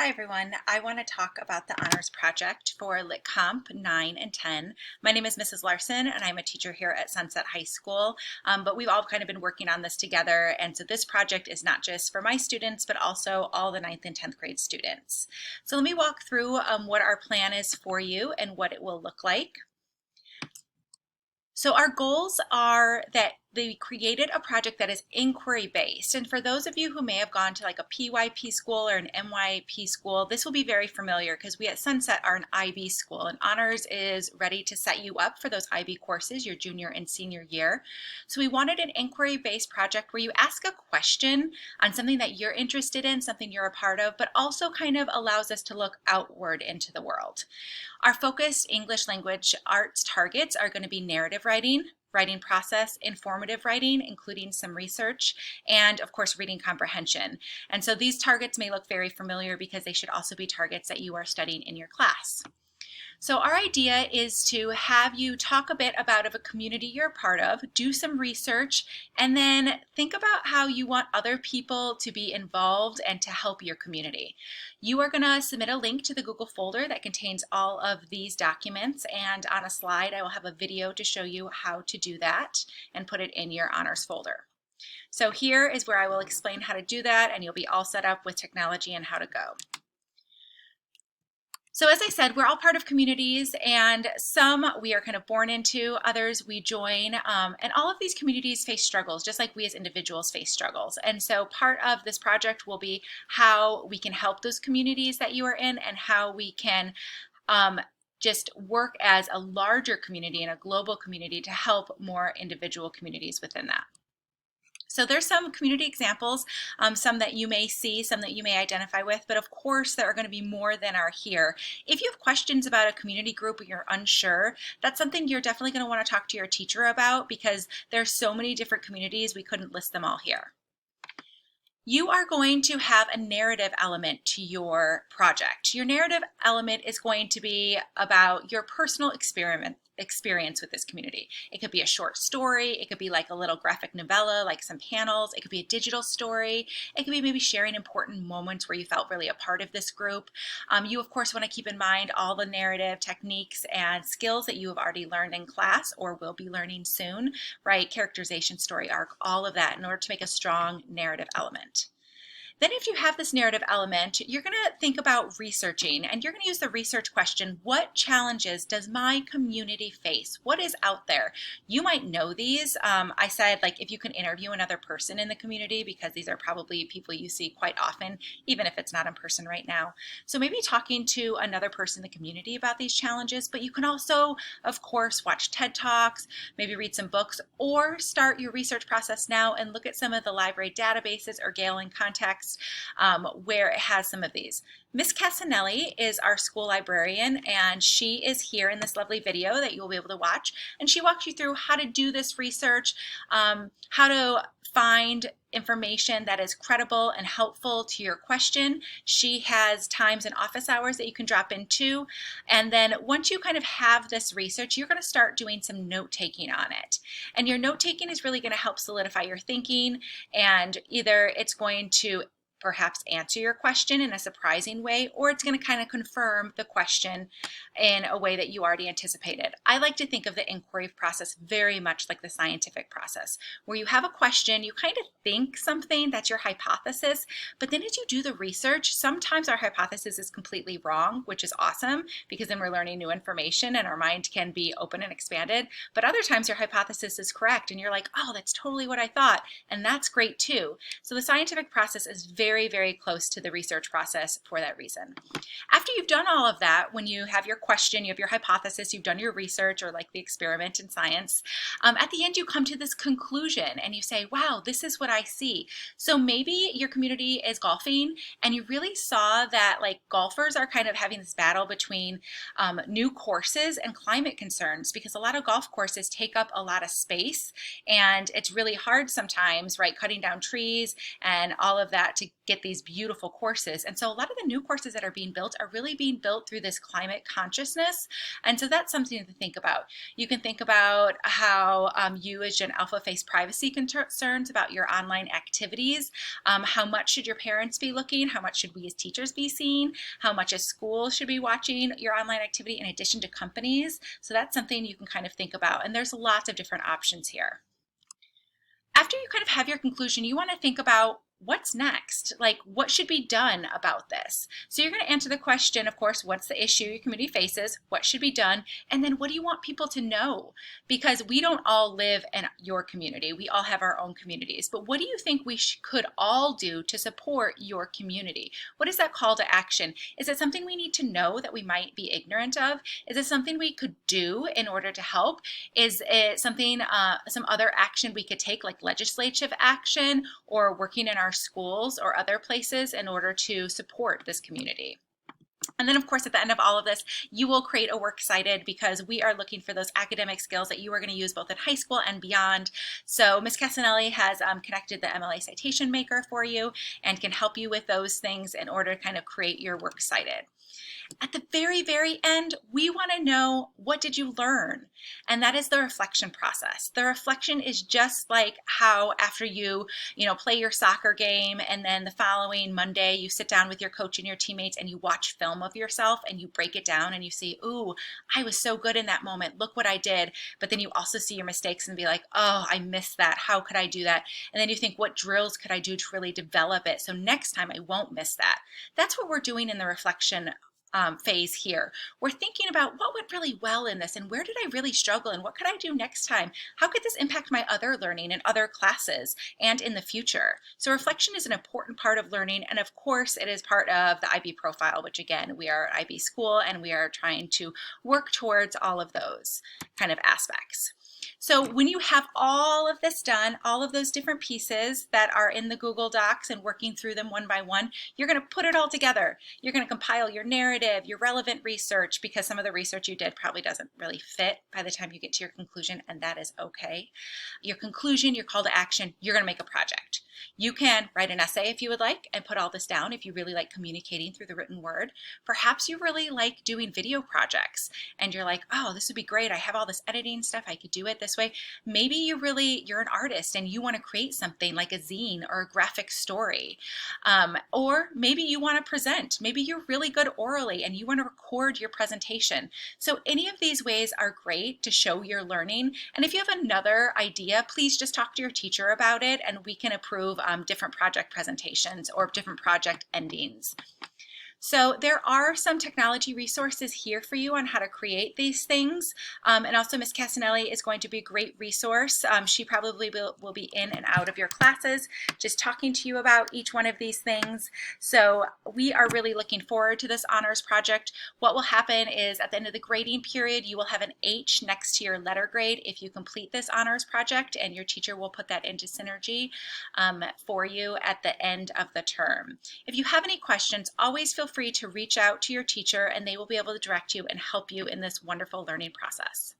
Hi everyone, I want to talk about the honors project for Lit Comp 9 and 10. My name is Mrs. Larson and I'm a teacher here at Sunset High School, but we've all kind of been working on this together, and so this project is not just for my students but also all the 9th and 10th grade students. So let me walk through what our plan is for you and what it will look like. So our goals are that they created a project that is inquiry based. And for those of you who may have gone to like a PYP school or an MYP school, this will be very familiar because we at Sunset are an IB school, and honors is ready to set you up for those IB courses your junior and senior year. So we wanted an inquiry based project where you ask a question on something that you're interested in, something you're a part of, but also kind of allows us to look outward into the world. Our focused English language arts targets are going to be narrative writing, writing process, informative writing, including some research, and of course reading comprehension. And so these targets may look very familiar because they should also be targets that you are studying in your class. So our idea is to have you talk a bit about a community you're a part of, do some research, and then think about how you want other people to be involved and to help your community. You are going to submit a link to the Google folder that contains all of these documents, and on a slide I will have a video to show you how to do that and put it in your honors folder. So here is where I will explain how to do that, and you'll be all set up with technology and how to go. So as I said, we're all part of communities, and some we are kind of born into, others we join, and all of these communities face struggles just like we as individuals face struggles. And so part of this project will be how we can help those communities that you are in, and how we can just work as a larger community and a global community to help more individual communities within that. So there's some community examples, some that you may see, some that you may identify with, but of course there are going to be more than are here. If you have questions about a community group or you're unsure, that's something you're definitely going to want to talk to your teacher about, because there's so many different communities, we couldn't list them all here. You are going to have a narrative element to your project. Your narrative element is going to be about your personal experience with this community. It could be a short story, it could be like a little graphic novella, like some panels, it could be a digital story, it could be maybe sharing important moments where you felt really a part of this group. You of course want to keep in mind all the narrative techniques and skills that you have already learned in class or will be learning soon, right? Characterization, story arc, all of that in order to make a strong narrative element. Then if you have this narrative element, you're going to think about researching, and you're going to use the research question: what challenges does my community face? What is out there? You might know these. I said, like, if you can interview another person in the community, because these are probably people you see quite often, even if it's not in person right now. So maybe talking to another person in the community about these challenges, but you can also, of course, watch TED Talks, maybe read some books, or start your research process now and look at some of the library databases or Gale in Context, where it has some of these. Miss Casanelli is our school librarian, and she is here in this lovely video that you'll be able to watch, and she walks you through how to do this research, how to find information that is credible and helpful to your question. She has times and office hours that you can drop into, and then once you kind of have this research, you're going to start doing some note taking on it. And your note taking is really going to help solidify your thinking, and either it's going to perhaps answer your question in a surprising way, or it's going to kind of confirm the question in a way that you already anticipated. I like to think of the inquiry process very much like the scientific process, where you have a question, you kind of think something, that's your hypothesis, but then as you do the research, sometimes our hypothesis is completely wrong, which is awesome, because then we're learning new information and our mind can be open and expanded. But other times your hypothesis is correct and you're like, oh, that's totally what I thought, and that's great too. So the scientific process is very, very close to the research process for that reason. After you've done all of that, when you have your question, you have your hypothesis, you've done your research, or like the experiment in science, at the end you come to this conclusion and you say, wow, this is what I see. So maybe your community is golfing and you really saw that like golfers are kind of having this battle between new courses and climate concerns, because a lot of golf courses take up a lot of space and it's really hard sometimes, right, cutting down trees and all of that to get these beautiful courses. And so a lot of the new courses that are being built are really being built through this climate consciousness. And so that's something to think about. You can think about how you as Gen Alpha face privacy concerns about your online activities. How much should your parents be looking? How much should we as teachers be seeing? How much as schools should be watching your online activity in addition to companies? So that's something you can kind of think about. And there's lots of different options here. After you kind of have your conclusion, you want to think about what's next? Like, what should be done about this? So you're going to answer the question, of course, what's the issue your community faces? What should be done? And then what do you want people to know? Because we don't all live in your community. We all have our own communities. But what do you think we could all do to support your community? What is that call to action? Is it something we need to know that we might be ignorant of? Is it something we could do in order to help? Is it something, some other action we could take, like legislative action or working in our schools or other places in order to support this community? And then, of course, at the end of all of this, you will create a works cited, because we are looking for those academic skills that you are going to use both in high school and beyond. So Ms. Casanelli has connected the MLA Citation Maker for you and can help you with those things in order to kind of create your works cited. At the very, very end, we want to know, what did you learn? And that is the reflection process. The reflection is just like how after you play your soccer game and then the following Monday you sit down with your coach and your teammates and you watch film of yourself and you break it down and you see, ooh, I was so good in that moment. Look what I did. But then you also see your mistakes and be like, oh, I missed that. How could I do that? And then you think, what drills could I do to really develop it so next time I won't miss that? That's what we're doing in the reflection phase here. We're thinking about what went really well in this and where did I really struggle and what could I do next time? How could this impact my other learning in other classes and in the future? So reflection is an important part of learning, and of course it is part of the IB profile, which again, we are IB school and we are trying to work towards all of those kind of aspects. So when you have all of this done, all of those different pieces that are in the Google Docs and working through them one by one, you're going to put it all together. You're going to compile your narrative, your relevant research, because some of the research you did probably doesn't really fit by the time you get to your conclusion, and that is okay. Your conclusion, your call to action, you're going to make a project. You can write an essay if you would like and put all this down if you really like communicating through the written word. Perhaps you really like doing video projects and you're like, oh, this would be great. I have all this editing stuff. I could do it this way. Maybe you're an artist and you want to create something like a zine or a graphic story. Or maybe you want to present. Maybe you're really good orally and you want to record your presentation. So any of these ways are great to show your learning. And if you have another idea, please just talk to your teacher about it and we can approve different project presentations or different project endings. So there are some technology resources here for you on how to create these things. And also Ms. Casanelli is going to be a great resource. She probably will be in and out of your classes, just talking to you about each one of these things. So we are really looking forward to this honors project. What will happen is at the end of the grading period, you will have an H next to your letter grade if you complete this honors project, and your teacher will put that into Synergy for you at the end of the term. If you have any questions, always feel free to reach out to your teacher and they will be able to direct you and help you in this wonderful learning process.